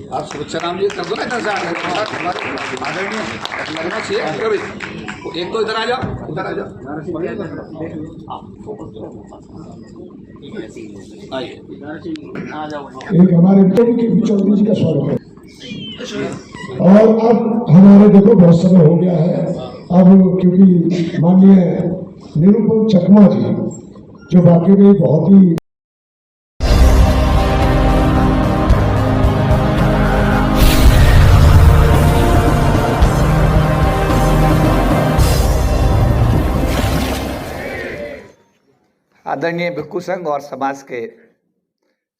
आप शुभेच्छा नाम ये कर दो ना इधर से आदरणीय लगना चाहिए कभी। एक तो इधर आ जाओ, उधर आ जाओ, आइए। एक हमारे चौधरी जी का स्वागत है। और अब हमारे देखो बहुत समय हो गया है, अब क्योंकि माननीय निरुपम चकमा जी जो वाकई में बहुत ही आदरणीय भिक्खु संघ और समाज के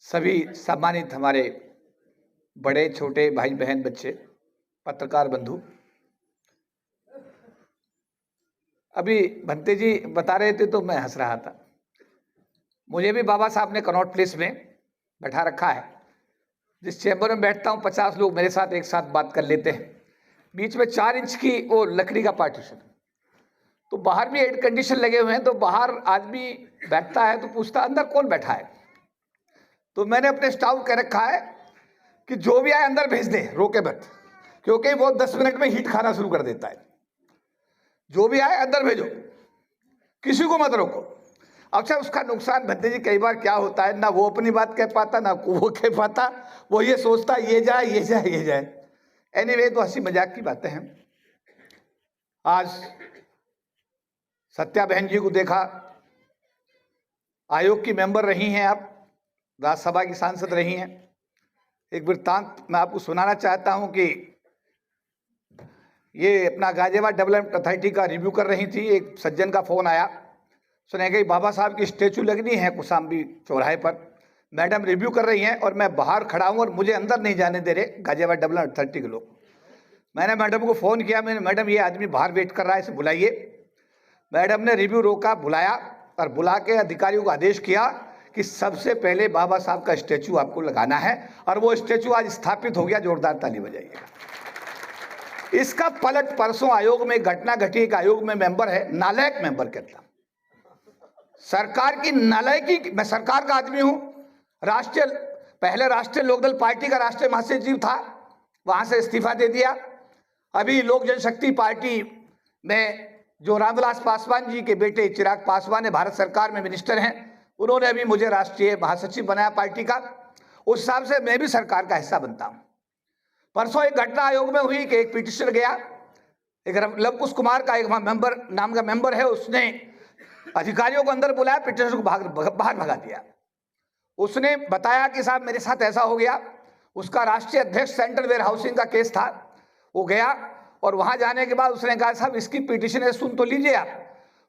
सभी सम्मानित हमारे बड़े छोटे भाई बहन बच्चे पत्रकार बंधु, अभी भंते जी बता रहे थे तो मैं हंस रहा था। मुझे भी बाबा साहब ने कनॉट प्लेस में बैठा रखा है। जिस चैम्बर में बैठता हूँ 50 लोग मेरे साथ एक साथ बात कर लेते हैं। बीच में 4 इंच की वो लकड़ी का पार्टीशन, तो बाहर भी एयर कंडीशन लगे हुए हैं, तो बाहर आदमी बैठता है तो पूछता अंदर कौन बैठा है। तो मैंने अपने स्टाफ कह रखा है कि जो भी आए अंदर भेज दे, रोके मत, क्योंकि वो 10 मिनट में हीट खाना शुरू कर देता है। जो भी आए अंदर भेजो, किसी को मत रोको। अच्छा, उसका नुकसान भत्ते जी कई बार क्या होता है, ना वो अपनी बात कह पाता ना वो कह पाता, वो ये सोचता ये जाए ये जाए ये जाए। एनीवे, तो हंसी मजाक की बातें हैं। आज सत्या बहन जी को देखा, आयोग की मेंबर रही हैं आप, राज्यसभा की सांसद रही हैं। एक वृत्तांत मैं आपको सुनाना चाहता हूं कि ये अपना गाजियाबाद डेवलपमेंट अथॉरिटी का रिव्यू कर रही थी। एक सज्जन का फोन आया, सुने कि बाबा साहब की स्टेचू लगनी है कुशाम्बी चौराहे पर, मैडम रिव्यू कर रही हैं और मैं बाहर खड़ा हूं और मुझे अंदर नहीं जाने दे रहे गाजियाबाद डेवलपमेंट अथॉरिटी के लोग। मैंने मैडम को फ़ोन किया, मैंने मैडम ये आदमी बाहर वेट कर रहा है, इसे बुलाइए। मैडम ने रिव्यू रोका, बुलाया और बुला के अधिकारियों को आदेश किया कि सबसे पहले बाबा साहब का स्टैचू आपको लगाना है, और वो स्टैचू आज स्थापित हो गया। जोरदार ताली बजाइए। इसका पलट परसों आयोग में घटना घटी। एक आयोग में मेंबर है, नालायक मेंबर कहता, सरकार की नालायकी। मैं सरकार का आदमी हूं, पहले राष्ट्रीय लोकदल पार्टी का राष्ट्रीय महासचिव था, वहां से इस्तीफा दे दिया। अभी लोक जनशक्ति पार्टी में जो रामविलास पासवान जी के बेटे चिराग पासवान है, भारत सरकार में मिनिस्टर हैं, उन्होंने अभी मुझे राष्ट्रीय महासचिव बनाया पार्टी का। उस हिसाब से मैं भी सरकार का हिस्सा बनता हूं। परसों एक घटना आयोग में हुई कि एक पिटिशनर गया, एक लवकुश कुमार का एक मेंबर नाम का मेंबर है, उसने अधिकारियों को अंदर बुलाया, पिटिशनर को बाहर भगा दिया। उसने बताया कि साहब मेरे साथ ऐसा हो गया। उसका राष्ट्रीय अध्यक्ष सेंट्रल वेयर हाउसिंग का केस था, वो गया और वहां जाने के बाद उसने कहा साहब इसकी पिटीशन है, सुन तो लीजिए आप।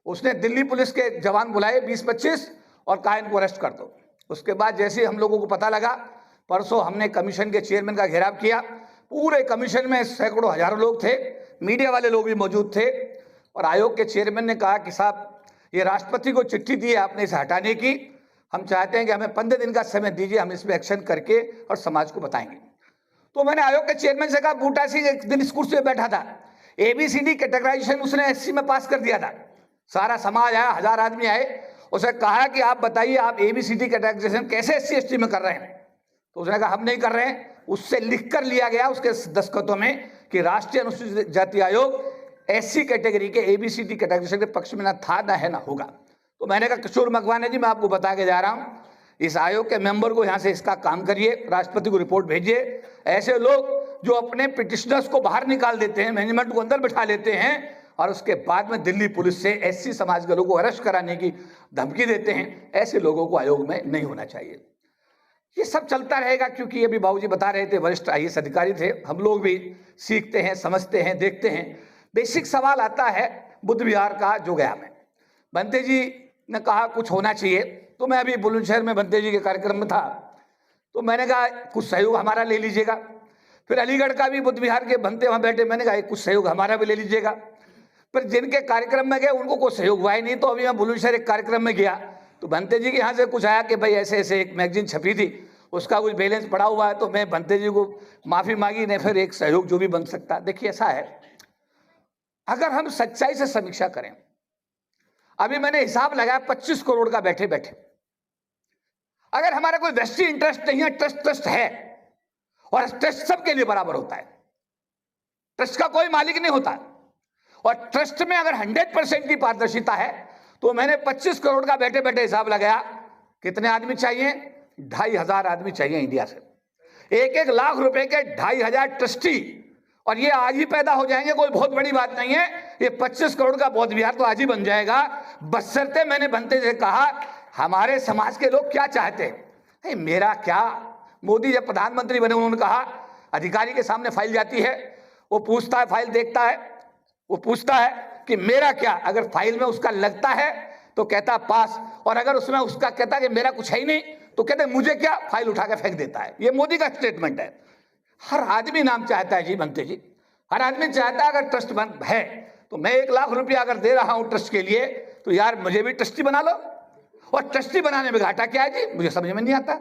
उसने दिल्ली पुलिस के जवान बुलाए 20-25 और कहा इनको अरेस्ट कर दो। उसके बाद जैसे हम लोगों को पता लगा, परसों हमने कमीशन के चेयरमैन का घेराव किया। पूरे कमीशन में सैकड़ों हजारों लोग थे, मीडिया वाले लोग भी मौजूद थे, और आयोग के चेयरमैन ने कहा कि साहब ये राष्ट्रपति को चिट्ठी दी है आपने इसे हटाने की, हम चाहते हैं कि हमें 15 दिन का समय दीजिए, हम इसमें एक्शन करके और समाज को बताएंगे। तो मैंने आयोग के चेयरमैन से कहा, बूटा सिंह एक दिन इस कुर्सी पे बैठा था, ABCD कैटेगराइजेशन उसने SC में पास कर दिया था, सारा समाज आया, 1000 आदमी आए, उसे कहा कि आप बताइए आप ABCD कैटेगराइजेशन कैसे SC ST में कर रहे हैं। तो उसने कहा हम नहीं कर रहे हैं। उससे लिख कर लिया गया उसके दस्तखतों में कि राष्ट्रीय अनुसूचित जाति आयोग SC कैटेगरी के ABCD कैटेगराइजेशन के पक्ष में ना था, ना है, ना होगा। तो मैंने कहा किशोर मकवाने जी, मैं आपको बता के जा रहा हूं, इस आयोग के मेंबर को यहां से इसका काम करिए, राष्ट्रपति को रिपोर्ट भेजिए। ऐसे लोग जो अपने पिटिशनर्स को बाहर निकाल देते हैं, मैनेजमेंट को अंदर बिठा लेते हैं और उसके बाद में दिल्ली पुलिस से SC समाज के लोगों को अरेस्ट कराने की धमकी देते हैं, ऐसे लोगों को आयोग में नहीं होना चाहिए। ये सब चलता रहेगा, क्योंकि अभी बाबूजी बता रहे थे, वरिष्ठ IAS अधिकारी थे, हम लोग भी सीखते हैं, समझते हैं, देखते हैं। बेसिक सवाल आता है बुद्ध विहार का जो गया में, भंते जी ने कहा कुछ होना चाहिए। तो मैं अभी बुलंदशहर में भंते जी के कार्यक्रम में था, तो मैंने कहा कुछ सहयोग हमारा ले लीजिएगा। फिर अलीगढ़ का भी बुद्ध विहार के भंते वहां बैठे, मैंने कहा कुछ सहयोग हमारा भी ले लीजिएगा। फिर जिनके कार्यक्रम में गए उनको कोई सहयोग हुआ ही नहीं। तो अभी मैं बुलंदशहर एक कार्यक्रम में गया, तो भंते जी के यहाँ से कुछ आया कि भाई ऐसे ऐसे एक मैगजीन छपी थी, उसका कुछ बैलेंस पड़ा हुआ है। तो मैं भंते जी को माफ़ी मांगी, ने फिर एक सहयोग जो भी बन सकता। देखिए ऐसा है, अगर हम सच्चाई से समीक्षा करें, अभी मैंने हिसाब लगाया 25 करोड़ का बैठे बैठे। अगर हमारा कोई वेस्टेड इंटरेस्ट नहीं है, ट्रस्ट है, और ट्रस्ट सबके लिए बराबर होता है, ट्रस्ट का कोई मालिक नहीं होता, और ट्रस्ट में अगर 100% की पारदर्शिता है, तो मैंने 25 करोड़ का बैठे बैठे हिसाब लगाया। कितने आदमी चाहिए? 2,500 आदमी चाहिए इंडिया से, 1-1 लाख रुपए के 2,500 ट्रस्टी, और ये आज ही पैदा हो जाएंगे, कोई बहुत बड़ी बात नहीं है। ये 25 करोड़ का बौद्ध विहार तो आज ही बन जाएगा, बशर्ते मैंने बनते से कहा हमारे समाज के लोग क्या चाहते हैं। मेरा क्या, मोदी जब प्रधानमंत्री बने उन्होंने कहा अधिकारी के सामने फाइल जाती है, वो पूछता है, फाइल देखता है, वो पूछता है कि मेरा क्या, अगर फाइल में उसका लगता है तो कहता पास, और अगर उसमें उसका कहता कि मेरा कुछ है ही नहीं तो कहते मुझे क्या, फाइल उठा के फेंक देता है। ये मोदी का स्टेटमेंट है। हर आदमी नाम चाहता है जी बनते जी, हर आदमी चाहता है अगर ट्रस्ट बन है तो मैं 1 लाख रुपया अगर दे रहा हूं ट्रस्ट के लिए, तो यार मुझे भी ट्रस्टी बना लो। और ट्रस्टी बनाने में घाटा क्या है जी, मुझे समझ में नहीं आता।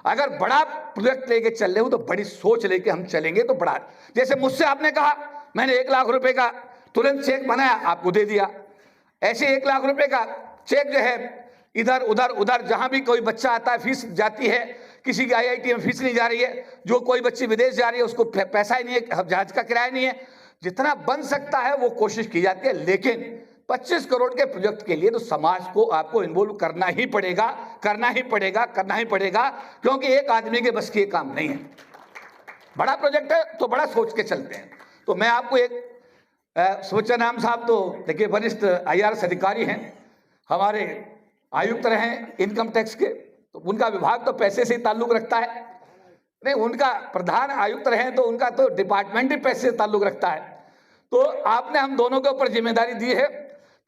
अगर बड़ा प्रोजेक्ट लेके चल रहे हो तो बड़ी सोच लेके हम चलेंगे तो बड़ा, जैसे मुझसे आपने कहा मैंने 1 लाख रुपए का तुरंत चेक बनाया, आपको दे दिया। ऐसे 1 लाख रुपए का चेक जो है इधर उधर उधर, जहां भी कोई बच्चा आता है फीस जाती है, किसी की IIT में फीस नहीं जा रही है, जो कोई बच्ची विदेश जा रही है उसको पैसा ही नहीं है, जहाज का किराया नहीं है, जितना बन सकता है वो कोशिश की जाती है। लेकिन 25 करोड़ के प्रोजेक्ट के लिए तो समाज को आपको इन्वॉल्व करना ही पड़ेगा, करना ही पड़ेगा, करना ही पड़ेगा, क्योंकि एक आदमी के बस की काम नहीं है। बड़ा प्रोजेक्ट है तो बड़ा सोच के चलते हैं। तो मैं आपको एक सोचनाम साहब तो देखिए वरिष्ठ IRS अधिकारी हैं, हमारे आयुक्त रहे इनकम टैक्स के, तो उनका विभाग तो पैसे से ही ताल्लुक रखता है। नहीं, उनका प्रधान आयुक्त रहे तो उनका तो डिपार्टमेंट ही पैसे से ताल्लुक रखता है। तो आपने हम दोनों के ऊपर जिम्मेदारी दी है,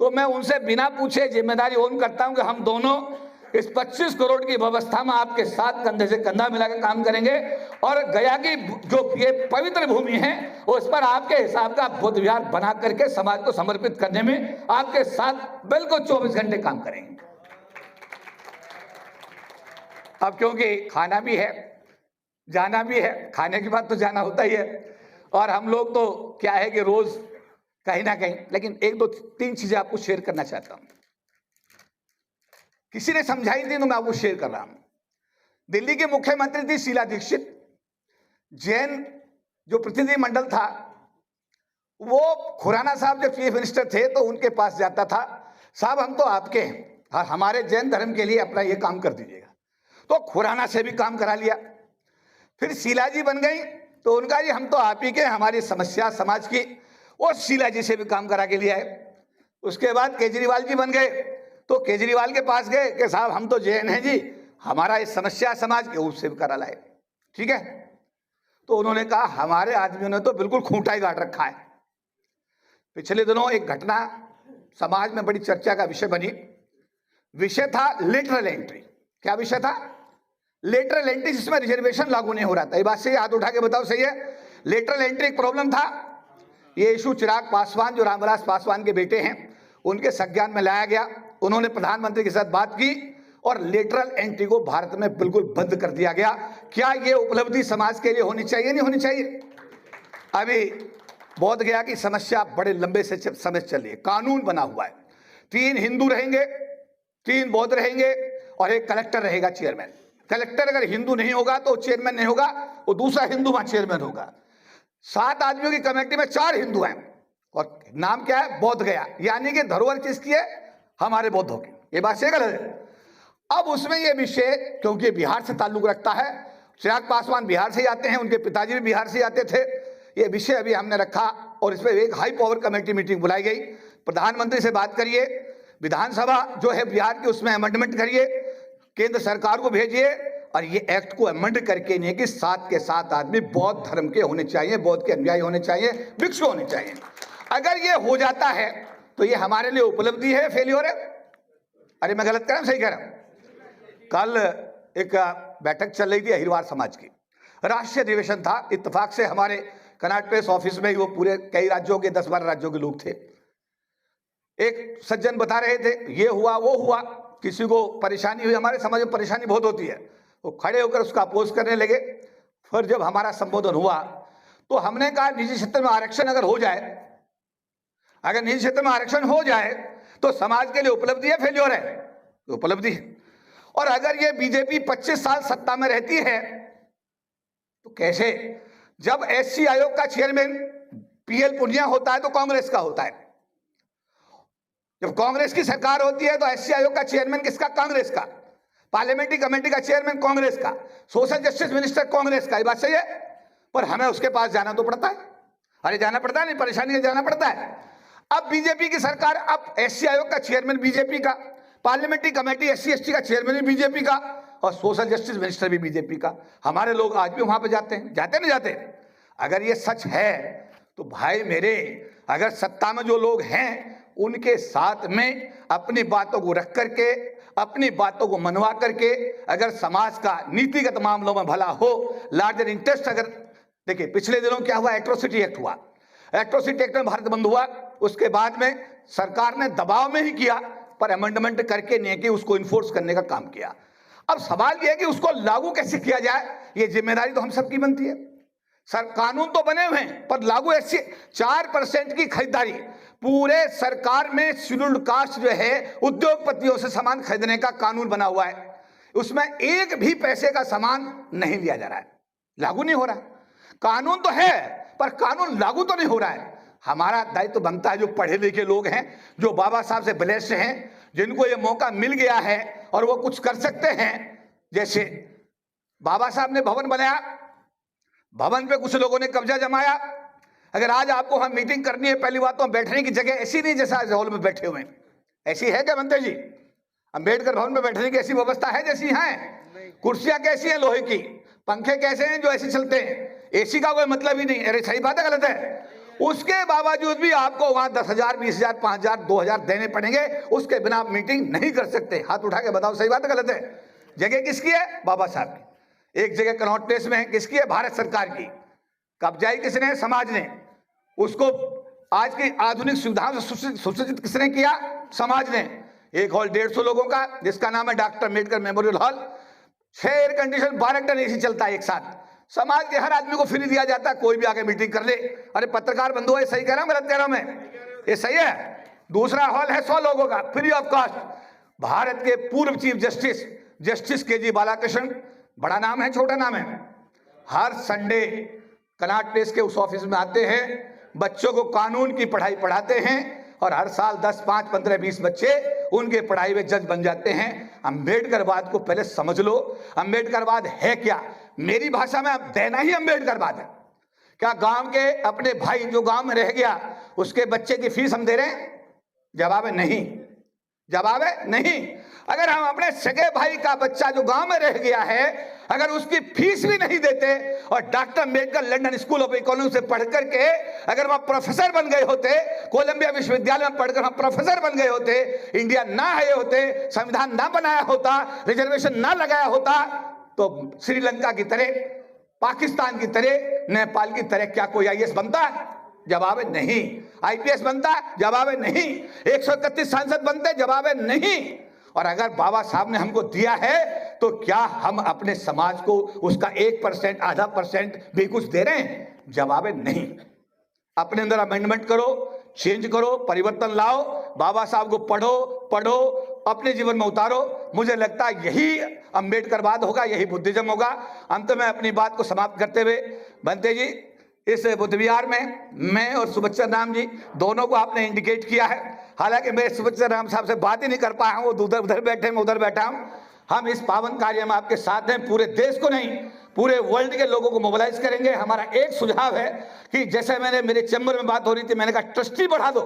तो मैं उनसे बिना पूछे जिम्मेदारी ओन करता हूं कि हम दोनों इस 25 करोड़ की व्यवस्था में आपके साथ कंधे से कंधा मिलाकर काम करेंगे, और गया की जो ये पवित्र भूमि है उस पर आपके हिसाब का बौद्ध विहार बना करके समाज को समर्पित करने में आपके साथ बिल्कुल 24 घंटे काम करेंगे। अब क्योंकि खाना भी है, जाना भी है, खाने के बाद तो जाना होता ही है, और हम लोग तो क्या है कि रोज कहीं ना कहीं, लेकिन 1-2-3 चीजें आपको शेयर करना चाहता हूं। किसी ने समझाई थी तो मैं आपको शेयर कर रहा हूं। दिल्ली की मुख्यमंत्री थी शीला दीक्षित, जैन जो प्रतिनिधि मंडल था वो खुराना साहब जब चीफ मिनिस्टर थे तो उनके पास जाता था, साहब हम तो आपके हैं, हमारे जैन धर्म के लिए अपना ये काम कर दीजिएगा। तो खुराना से भी काम करा लिया। फिर शीला जी बन गई तो उनका जी हम तो आप ही के, हमारी समस्या समाज की, और शीला जी से भी काम करा के लिए आए। उसके बाद केजरीवाल जी बन गए तो केजरीवाल के पास गए कि साहब हम तो जैन हैं जी, हमारा इस समस्या समाज के, उससे भी करा लाए। ठीक है, तो उन्होंने कहा हमारे आदमियों ने तो बिल्कुल खूंटा ही गाड़ रखा है। पिछले दिनों एक घटना समाज में बड़ी चर्चा का विषय बनी। विषय था लेटरल एंट्री। क्या विषय था? लेटरल एंट्री, जिसमें रिजर्वेशन लागू नहीं हो रहा था। ये बात सही, हाथ उठा के बताओ सही है? लेटरल एंट्री एक प्रॉब्लम था। ये इशू चिराग पासवान जो रामविलास पासवान के बेटे हैं उनके संज्ञान में लाया गया। उन्होंने प्रधानमंत्री के साथ बात की और लेटरल एंट्री को भारत में बिल्कुल बंद कर दिया गया। क्या ये उपलब्धि समाज के लिए होनी चाहिए, नहीं होनी चाहिए? अभी बोध गया की समस्या बड़े लंबे से समय चल रही है। कानून बना हुआ है, 3 हिंदू रहेंगे, 3 बौद्ध रहेंगे और एक कलेक्टर रहेगा चेयरमैन। कलेक्टर अगर हिंदू नहीं होगा तो चेयरमैन नहीं होगा, वो दूसरा हिंदू वहां चेयरमैन होगा। 7 आदमियों की कमेटी में 4 हिंदू हैं और नाम क्या है? बोध गया। यानी कि धरोहर किसकी है? हमारे बौद्धों की। ये बात सही गलत है? अब उसमें ये विषय, क्योंकि बिहार से ताल्लुक रखता है, चिराग पासवान बिहार से आते हैं, उनके पिताजी भी बिहार से आते थे। ये विषय अभी हमने रखा और इसमें एक हाई पावर कमेटी मीटिंग बुलाई गई। प्रधानमंत्री से बात करिए, विधानसभा जो है बिहार की उसमें अमेंडमेंट करिए, केंद्र सरकार को भेजिए और ये एक्ट को अमेंड करके नहीं कि 7 के 7 आदमी बौद्ध धर्म के होने चाहिए, बौद्ध के अनुयायी होने चाहिए, भिक्षु होने चाहिए। अगर ये हो जाता है तो ये हमारे लिए उपलब्धि है, फेल्योर है? अरे मैं गलत कह रहा हूं, सही कह रहा हूं? कल एक बैठक चल रही थी अहिरवार समाज की, राष्ट्रीय अधिवेशन था। इत्तेफाक से हमारे कनाट प्रेस ऑफिस में ही वो पूरे कई राज्यों के 10-12 राज्यों के लोग थे। एक सज्जन बता रहे थे ये हुआ वो हुआ, किसी को परेशानी हुई। हमारे समाज में परेशानी बहुत होती है, वो खड़े होकर उसका अपोज करने लगे। फिर जब हमारा संबोधन हुआ तो हमने कहा निजी क्षेत्र में आरक्षण अगर हो जाए, अगर निजी क्षेत्र में आरक्षण हो जाए तो समाज के लिए उपलब्धि है फेल्योर है? उपलब्धि है। और अगर ये बीजेपी 25 साल सत्ता में रहती है तो कैसे? जब एससी आयोग का चेयरमैन पीएल पुनिया होता है तो कांग्रेस का होता है, जब कांग्रेस की सरकार होती है तो एससी आयोग का चेयरमैन किसका? कांग्रेस का। पार्लियामेंट्री कमेटी का चेयरमैन कांग्रेस का, सोशल जस्टिस मिनिस्टर कांग्रेस का। ये बात सही है, पर हमें उसके पास जाना तो पड़ता है। अरे जाना पड़ता है, नहीं परेशानी है, जाना पड़ता है। अब बीजेपी की सरकार, अब एससी आयोग का चेयरमैन बीजेपी का, पार्लियामेंट्री कमेटी एससी एसटी का चेयरमैन भी बीजेपी का और सोशल जस्टिस मिनिस्टर भी बीजेपी का। हमारे लोग आज भी वहां पे जाते हैं, जाते नहीं जाते? अगर ये सच है तो भाई मेरे, अगर सत्ता में जो लोग हैं उनके साथ में अपनी बातों को रख करके, अपनी बातों को मनवा करके, अगर समाज का नीतिगत मामलों में भला हो, लार्जर इंटरेस्ट अगर, देखिए पिछले दिनों क्या हुआ, एट्रोसिटी एक्ट हुआ। एट्रोसिटी एक्ट में भारत बंद हुआ, उसके बाद में सरकार ने दबाव में ही किया, पर अमेंडमेंट करके नहीं कि उसको इन्फोर्स करने का काम किया। अब सवाल यह है कि उसको लागू कैसे किया जाए, ये जिम्मेदारी तो हम सबकी बनती है। सर कानून तो बने हुए हैं, पर लागू ऐसे 4% की खरीदारी पूरे सरकार में शेड्यूल्ड कास्ट जो है उद्योगपतियों से सामान खरीदने का कानून बना हुआ है, उसमें एक भी पैसे का सामान नहीं लिया जा रहा है, लागू नहीं हो रहा है। कानून तो है पर कानून लागू तो नहीं हो रहा है। हमारा दायित्व बनता है, जो पढ़े लिखे लोग हैं, जो बाबा साहब से ब्लेस्ड हैं, जिनको ये मौका मिल गया है और वो कुछ कर सकते हैं। जैसे बाबा साहब ने भवन बनाया, भवन पे कुछ लोगों ने कब्जा जमाया। अगर आज आपको हम मीटिंग करनी है, पहली बात तो बैठने की जगह ऐसी नहीं जैसा आज हॉल में बैठे हुए हैं, ऐसी है क्या बनते जी? अम्बेडकर भवन में बैठने की ऐसी व्यवस्था है जैसी है? कुर्सियां कैसी हैं लोहे की, पंखे कैसे हैं जो ऐसे चलते हैं? एसी का कोई मतलब ही नहीं। अरे सही बात है, गलत है? उसके बावजूद भी आपको वहां 10,000, 20,000, 5,000, 2,000 देने पड़ेंगे, उसके बिना आप मीटिंग नहीं कर सकते। हाथ उठा के बताओ, सही बात है गलत है? जगह किसकी है? बाबा साहब की। एक जगह कनॉट प्लेस में है, किसकी है? भारत सरकार की। कब्जाई किसने? समाज ने। उसको आज की आधुनिक सुविधाओं से सुसज्जित किसने किया? समाज ने। एक हॉल 150 लोगों का, जिसका नाम है doctor Ambedkar memorial hall, 6 air condition, 12 ton AC चलता है एक साथ। समाज के हर आदमी को फ्री दिया जाता है, कोई भी आके मीटिंग कर ले। अरे पत्रकार बंधु, ये सही कह रहा हूं गलत कह रहा हूं मैं? ये सही है। दूसरा हॉल है 100 लोगों का, फ्री ऑफ कॉस्ट। भारत के पूर्व चीफ जस्टिस के.जी. बालाकृष्ण, बड़ा नाम है छोटा नाम है, हर संडे कनॉट प्लेस के उस ऑफिस में आते हैं, बच्चों को कानून की पढ़ाई पढ़ाते हैं और हर साल 10, 5, 15, 20 बच्चे उनके पढ़ाई में जज बन जाते हैं। अम्बेडकरवाद को पहले समझ लो। अम्बेडकरवाद है क्या? मेरी भाषा में अब देना ही अम्बेडकरवाद है। क्या गांव के अपने भाई जो गांव में रह गया, उसके बच्चे की फीस हम दे रहे हैं? जवाब है नहीं, जवाब है नहीं। अगर हम अपने सगे भाई का बच्चा जो गांव में रह गया है, अगर उसकी फीस भी नहीं देते और doctor Ambedkar London school of economics से पढ़ करके अगर वह प्रोफेसर बन गए होते, कोलंबिया विश्वविद्यालय में पढ़कर हम प्रोफेसर बन गए होते, इंडिया ना आए होते, संविधान ना बनाया होता, रिजर्वेशन ना लगाया होता, तो श्रीलंका की तरह, पाकिस्तान की तरह, नेपाल की तरह क्या कोई आईएएस बनता? जवाब है नहीं। आईपीएस बनता? जवाब है नहीं। 131 सांसद बनते? जवाब है नहीं। और अगर बाबा साहब ने हमको दिया है तो क्या हम अपने समाज को उसका 1%, आधा % भी कुछ दे रहे हैं? जवाब है नहीं। अपने अंदर अमेंडमेंट करो, चेंज करो, परिवर्तन लाओ, बाबा साहब को पढ़ो, अपने जीवन में उतारो। मुझे लगता है यही अम्बेडकरवाद होगा, यही बुद्धिज्म होगा। अंत में अपनी बात को समाप्त करते हुए, बनते जी, इस बुद्ध विहार में मैं और सुबच्चन राम जी दोनों को आपने इंडिकेट किया है। हालांकि मैं सुबच्चन राम साहब से बात ही नहीं कर पाया हूँ, वो उधर बैठे, मैं उधर बैठा हूँ। हम इस पावन कार्य में आपके साथ हैं, पूरे देश को नहीं पूरे वर्ल्ड के लोगों को मोबिलाइज करेंगे। हमारा एक सुझाव है कि जैसे मेरे चैम्बर में बात हो रही थी, मैंने कहा ट्रस्टी बढ़ा दो।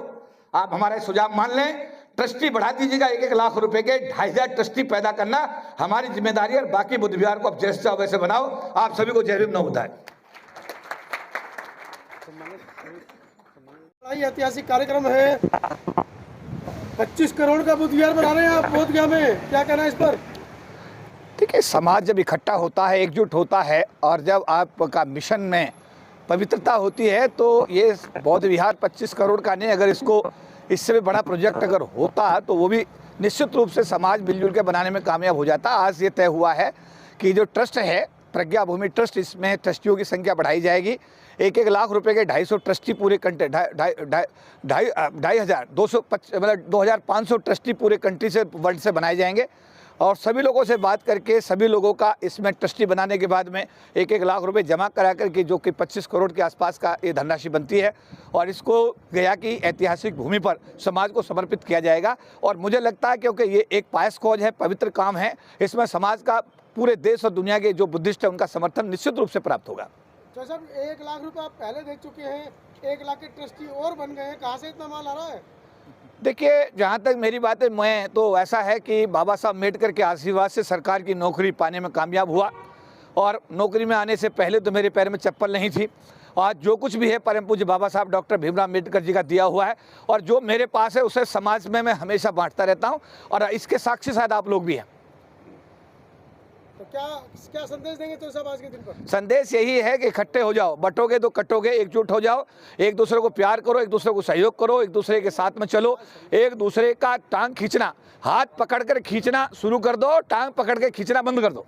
आप हमारा सुझाव मान लें, ट्रस्टी बढ़ा दीजिएगा। 1-1 लाख रुपए के 2,500 ट्रस्टी पैदा करना हमारी जिम्मेदारी है। और बाकी बुद्ध विहार को आप जैसे चाहो वैसे बनाओ। आप सभी को जय भीम न होता है। ऐतिहासिक कार्यक्रम है, 25 करोड़ का बुद्ध विहार बना रहे हैं आप बोधगया में, क्या कहना है इस पर? देखिए, समाज जब इकट्ठा होता है, एकजुट होता है और जब आपका मिशन में पवित्रता होती है तो ये बौद्ध विहार 25 करोड़ का नहीं, अगर इसको इससे भी बड़ा प्रोजेक्ट अगर होता तो वो भी निश्चित रूप से समाज मिलजुल के बनाने में कामयाब हो जाता। आज ये तय हुआ है कि जो ट्रस्ट है प्रज्ञा भूमि ट्रस्ट, इसमें ट्रस्टियों की संख्या बढ़ाई जाएगी। 1-1 लाख रुपए के 250 ट्रस्टी पूरे कंट्री, 2500 ट्रस्टी पूरे कंट्री से, वर्ल्ड से बनाए जाएंगे। और सभी लोगों से बात करके सभी लोगों का इसमें ट्रस्टी बनाने के बाद में 1-1 लाख रुपए जमा करा करके, जो कि 25 करोड़ के आसपास का ये धनराशि बनती है, और इसको गया की ऐतिहासिक भूमि पर समाज को समर्पित किया जाएगा। और मुझे लगता है क्योंकि ये एक पायस कॉज है, पवित्र काम है, इसमें समाज का, पूरे देश और दुनिया के जो बुद्धिस्ट है उनका समर्थन निश्चित रूप से प्राप्त होगा। तो सर 1 लाख रुपए आप पहले दे चुके हैं, 1 लाख के ट्रस्टी और बन गए हैं, कहाँ से इतना माल आ रहा है? देखिए, जहाँ तक मेरी बात है, मैं तो ऐसा है कि बाबा साहब अम्बेडकर के आशीर्वाद से सरकार की नौकरी पाने में कामयाब हुआ, और नौकरी में आने से पहले तो मेरे पैर में चप्पल नहीं थी। आज जो कुछ भी है परम पूज्य बाबा साहब डॉक्टर भीमराव अम्बेडकर जी का दिया हुआ है, और जो मेरे पास है उसे समाज में मैं हमेशा बांटता रहता हूँ, और इसके साक्षी शायद आप लोग भी हैं। तो क्या संदेश देंगे तो सब आज के दिन पर? संदेश यही है कि इकट्ठे हो जाओ, बटोगे तो कटोगे, एकजुट हो जाओ, एक दूसरे को प्यार करो, एक दूसरे को सहयोग करो, एक दूसरे के साथ में चलो, एक दूसरे का टांग खींचना, हाथ पकड़कर खींचना शुरू कर दो, टांग पकड़ के खींचना बंद कर दो।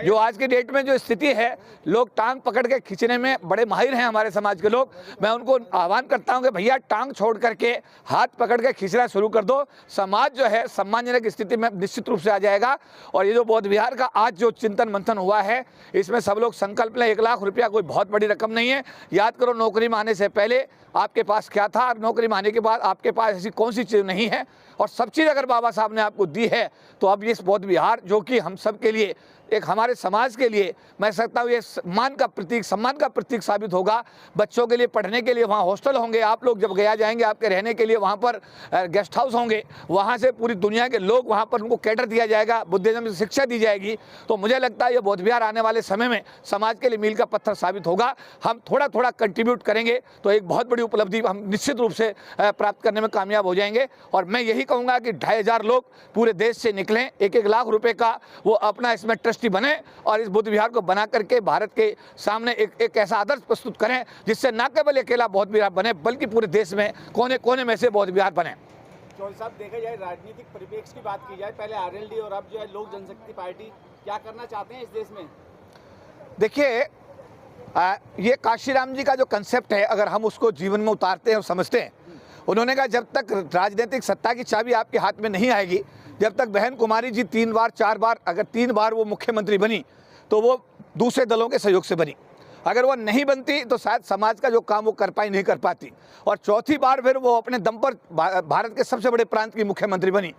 जो आज की डेट में जो स्थिति है, लोग टांग पकड़ के खींचने में बड़े माहिर हैं हमारे समाज के लोग। मैं उनको आह्वान करता हूं कि भैया टांग छोड़ करके हाथ पकड़ के खींचना शुरू कर दो। समाज जो है सम्मानजनक स्थिति में निश्चित रूप से आ जाएगा। और ये जो बौद्ध विहार का आज जो चिंतन मंथन हुआ है, इसमें सब लोग संकल्प लें। 1 लाख रुपया कोई बहुत बड़ी रकम नहीं है। याद करो, नौकरी में आने से पहले आपके पास क्या था, और नौकरी में आने के बाद आपके पास ऐसी कौन सी चीज़ नहीं है, और सब चीज़ अगर बाबा साहब ने आपको दी है, तो अब ये बौद्ध विहार जो कि हम सब के लिए, एक हमारे समाज के लिए, मैं सकता हूँ ये सम्मान का प्रतीक साबित होगा। बच्चों के लिए पढ़ने के लिए वहाँ हॉस्टल होंगे, आप लोग जब गया जाएंगे आपके रहने के लिए वहाँ पर गेस्ट हाउस होंगे, वहाँ से पूरी दुनिया के लोग वहाँ पर उनको कैटर दिया जाएगा, बुद्धिज्म की शिक्षा दी जाएगी। तो मुझे लगता है ये बौद्ध विहार आने वाले समय में समाज के लिए मील का पत्थर साबित होगा। हम थोड़ा थोड़ा कंट्रीब्यूट करेंगे तो एक बहुत बड़ी उपलब्धि हम निश्चित रूप से प्राप्त करने में कामयाब हो जाएंगे। और मैं यही कहूँगा कि 2500 लोग पूरे देश से निकलें, 1-1 लाख रुपए का वो अपना इसमें ट्रस्टी बने, और इस बुद्ध विहार को बना करके भारत के सामने एक ऐसा आदर्श प्रस्तुत करें जिससे न केवल अकेला बौद्ध विहार बने, बल्कि पूरे देश में कोने कोने में से बौद्ध विहार बने। चौधरी साहब, देखा जाए राजनीतिक परिप्रेक्ष्य की बात की जाए, पहले आरएलडी और अब जो है लोक जनशक्ति पार्टी क्या करना चाहते हैं इस देश में? देखिए, ये काशीराम जी का जो कंसेप्ट है, अगर हम उसको जीवन में उतारते हैं और समझते हैं, उन्होंने कहा जब तक राजनीतिक सत्ता की चाबी आपके हाथ में नहीं आएगी, जब तक बहन कुमारी जी 3 बार 4 बार, अगर 3 बार वो मुख्यमंत्री बनी तो वो दूसरे दलों के सहयोग से बनी, अगर वो नहीं बनती तो शायद समाज का जो काम वो नहीं कर पाती, और चौथी बार फिर वो अपने दम पर भारत के सबसे बड़े प्रांत की मुख्यमंत्री बनी।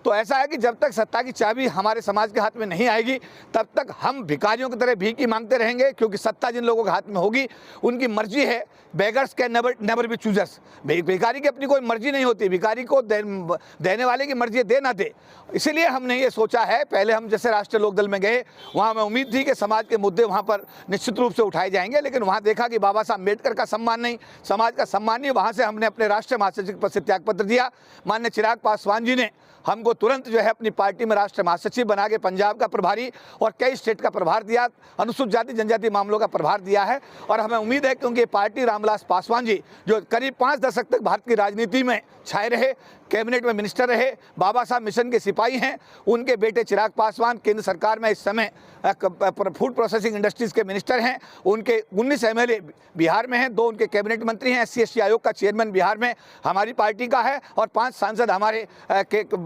तो ऐसा है कि जब तक सत्ता की चाबी हमारे समाज के हाथ में नहीं आएगी, तब तक हम भिखारियों की तरह भीख ही मांगते रहेंगे, क्योंकि सत्ता जिन लोगों के हाथ में होगी उनकी मर्जी है। Beggars can never be choosers. भिखारी की अपनी कोई मर्जी नहीं होती, भिखारी को देने वाले की मर्जी दे ना दे। इसीलिए हमने ये सोचा है, पहले हम जैसे राष्ट्रीय लोकदल में गए, वहाँ मैं उम्मीद थी कि समाज के मुद्दे वहाँ पर निश्चित रूप से उठाए जाएंगे, लेकिन वहाँ देखा कि बाबा साहब अम्बेडकर का सम्मान नहीं, समाज का सम्मान नहीं। वहाँ से हमने अपने राष्ट्रीय महासचिव पद से त्यागपत्र दिया। माननीय चिराग पासवान जी ने हमको तुरंत जो है अपनी पार्टी में राष्ट्रीय महासचिव बना के पंजाब का प्रभारी और कई स्टेट का प्रभार दिया, अनुसूचित जाति जनजाति मामलों का प्रभार दिया है। और हमें उम्मीद है कि उनकी पार्टी रामविलास पासवान जी, जो करीब 5 दशक तक भारत की राजनीति में छाए रहे, कैबिनेट में मिनिस्टर रहे, बाबा साहब मिशन के सिपाही हैं, उनके बेटे चिराग पासवान केंद्र सरकार में इस समय फूड प्रोसेसिंग इंडस्ट्रीज के मिनिस्टर हैं। उनके 19 एमएलए बिहार में हैं, 2 उनके कैबिनेट मंत्री हैं, SC/ST आयोग का चेयरमैन बिहार में हमारी पार्टी का है, और 5 सांसद हमारे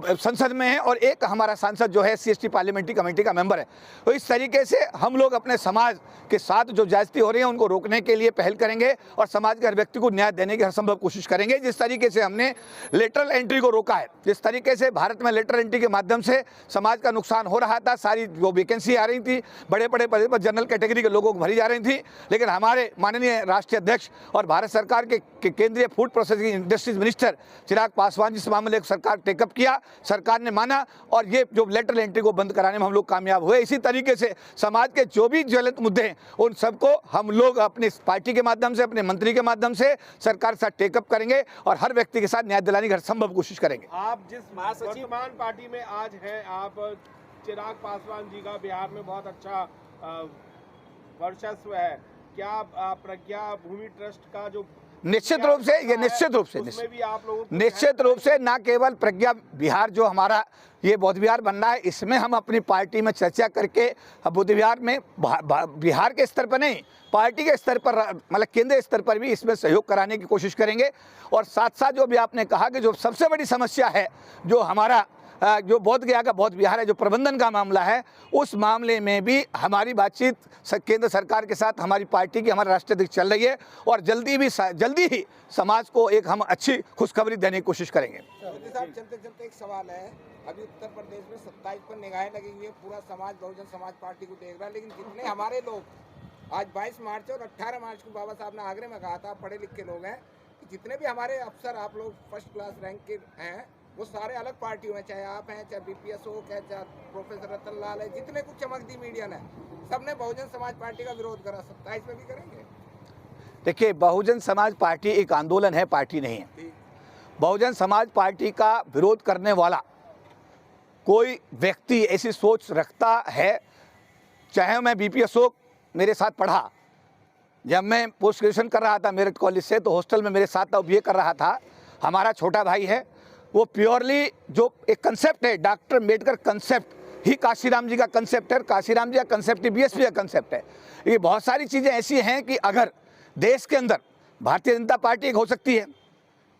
संसद में हैं, और 1 हमारा सांसद जो है SC/ST पार्लियामेंट्री कमेटी का मेंबर है। तो इस तरीके से हम लोग अपने समाज के साथ जो ज्यादती हो रही है उनको रोकने के लिए पहल करेंगे, और समाज के हर व्यक्ति को न्याय देने की हर संभव कोशिश करेंगे। जिस तरीके से हमने लेटरल एंट्री को रोका है, जिस तरीके से भारत में लेटरल एंट्री के माध्यम से समाज का नुकसान हो रहा था, सारी जो वैकेंसी आ रही थी बड़े बड़े पद पर जनरल कैटेगरी के लोगों को भरी जा रही थी, लेकिन हमारे माननीय राष्ट्रीय अध्यक्ष और भारत सरकार के केंद्रीय food processing industries minister Chirag Paswan ji इस मामले को सरकार टेकअप किया, सरकार ने माना, और ये जो लेटरल एंट्री को बंद कराने में हम लोग कामयाब हुए। इसी तरीके से समाज के जो भी ज्वलंत मुद्दे हैं उन सबको हम लोग अपनी पार्टी के माध्यम से, अपने मंत्री के माध्यम से सरकार के साथ टेकअप करेंगे, और हर व्यक्ति के साथ न्याय दिलाने की हर संभव कोशिश करेंगे। आप जिस वर्तमान पार्टी में आज हैं, आप चिराग पासवान जी का बिहार में बहुत अच्छा वर्चस्व है, क्या प्रज्ञा भूमि ट्रस्ट का जो निश्चित रूप से ये निश्चित रूप से उसमें भी आप लोगों को निश्चित रूप से ना केवल प्रज्ञा विहार जो हमारा ये बौद्ध विहार बन रहा है, इसमें हम अपनी पार्टी में चर्चा करके बुद्ध विहार में बिहार के स्तर पर नहीं, पार्टी के स्तर पर, मतलब केंद्रीय स्तर पर भी इसमें सहयोग कराने की कोशिश करेंगे। और साथ साथ जो भी आपने कहा कि जो सबसे बड़ी समस्या है, जो हमारा जो बोध गया का बौद्ध विहार है, जो प्रबंधन का मामला है, उस मामले में भी हमारी बातचीत केंद्र सरकार के साथ हमारी पार्टी की, हमारे राष्ट्रीय अध्यक्ष चल रही है और जल्दी ही समाज को एक हम अच्छी खुशखबरी देने की कोशिश करेंगे। मोदी साहब, चलते चलते एक सवाल है, अभी उत्तर प्रदेश में 27 पर निगाहें लगी हुई है, पूरा समाज बहुजन समाज पार्टी को देख रहा है, लेकिन जितने हमारे लोग आज 22 मार्च और 18 मार्च को बाबा साहब ने आगरे में कहा था, पढ़े लिखे लोग हैं, कि जितने भी हमारे अफसर आप लोग फर्स्ट क्लास रैंक के हैं, वो सारे अलग पार्टियों में, चाहे आप हैं, चाहे बीपीएस हो, चाहे प्रोफेसर रतन लाल है, जितने कुछ चमक दी मीडिया ने, सबने बहुजन समाज पार्टी का विरोध करा। 27 में भी करेंगे? देखिए, बहुजन समाज पार्टी एक आंदोलन है, पार्टी नहीं है। बहुजन समाज पार्टी का विरोध करने वाला कोई व्यक्ति ऐसी सोच रखता है, चाहे मैं बीपीएस हो, मेरे साथ पढ़ा, जब मैं पोस्ट ग्रेजुएशन कर रहा था मेरठ कॉलेज से, तो हॉस्टल में मेरे साथ था, बीए कर रहा था, हमारा छोटा भाई है, वो प्योरली जो एक कंसेप्ट है, डॉक्टर अम्बेडकर कंसेप्ट ही काशीराम जी का कंसेप्ट है, काशीराम जी का कंसेप्ट ही बीएसपी का कंसेप्ट है। ये बहुत सारी चीज़ें ऐसी हैं कि अगर देश के अंदर भारतीय जनता पार्टी एक हो सकती है,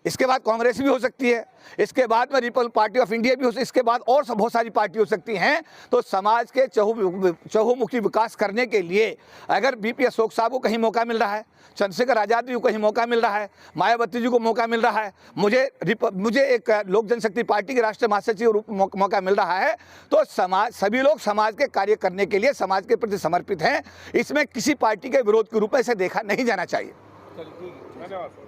इसके बाद कांग्रेस भी हो सकती है, इसके बाद में रिपब्लिक पार्टी ऑफ इंडिया भी हो सकती है, इसके बाद और सब बहुत सारी पार्टी हो सकती हैं। तो समाज के चहुमुखी विकास करने के लिए अगर बीपी अशोक साहब को कहीं मौका मिल रहा है, चंद्रशेखर आज़ाद जी को कहीं मौका मिल रहा है, मायावती जी को मौका मिल रहा है, मुझे एक लोक जनशक्ति पार्टी के राष्ट्रीय महासचिव रूप मौका मिल रहा है, तो सभी लोग समाज के कार्य करने के लिए समाज के प्रति समर्पित हैं। इसमें किसी पार्टी के विरोध के रूप में इसे देखा नहीं जाना चाहिए। धन्यवाद।